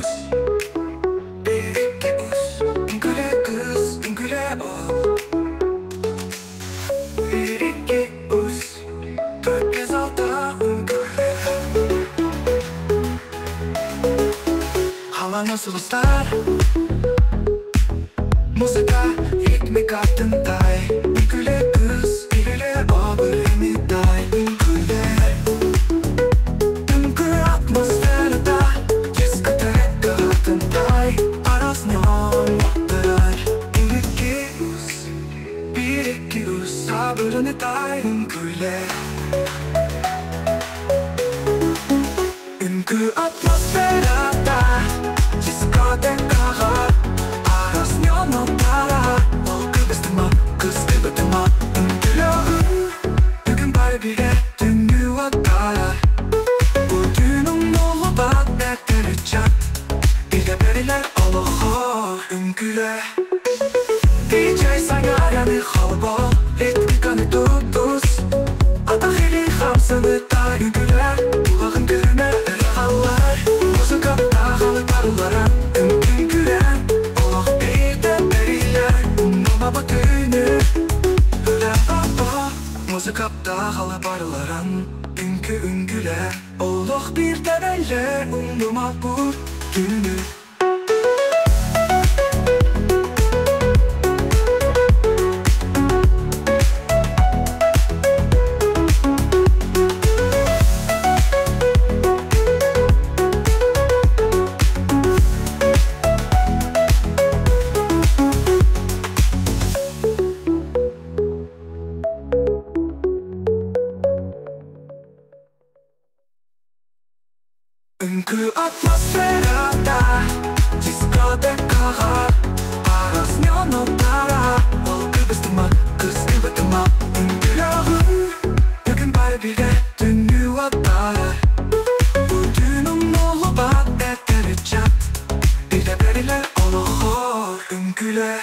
us. Bir iki us. Güle kız, güle ol. Bir iki us. Dört kez alta güle. Hava nasıl ister? Muzika ritmi kattınday. Güle kız, güle ol. Bölümü day. Güle. Dünkü atmosferde diskoteka hattınday. Aras neon noktalar. Bir iki us. Sabırını day. Güle. Dünkü atmosferde diskoteka aras neon noktalar. Kız kıvırtma Güleğin bugün barbie dünkü vakalar. Bugünün dolu bak ne derecek. Bir de beriler Allah'a güle. DJ sana yani halba ritmikanı tutuz. Atahili hamsını da güle. Kulağın gülüne eralar. Muzika dağılı karılara Günkün gülen Allah bir de beriler. Numa batını Güle baba. Muzika dağılı barılaran Günkü güle. Allah bir de beriler. Numa bu günü. Dünkü atmosferde diskoteka aras neon noktalar. Kız kıvırtma Güleğin bugün barbie'de dünkü vakalar. Bugünün dolu bak ne derecek. Bir de beriler Allah'a güle.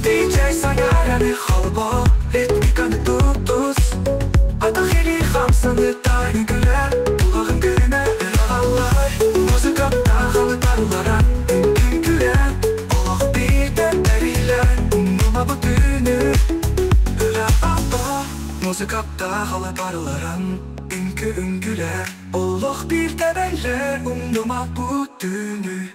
DJ sana yani halba ritmikanı tutuz. Atahili hamsını da güle. Kulağın gülüne eralar. Muzika dağılı barılara Günkün gülen Allah bir de beriler. Numa bütünü Güle baba. Muzika dağılı barılara Günkün gülen Allah bir de beriler. Numa bütünü.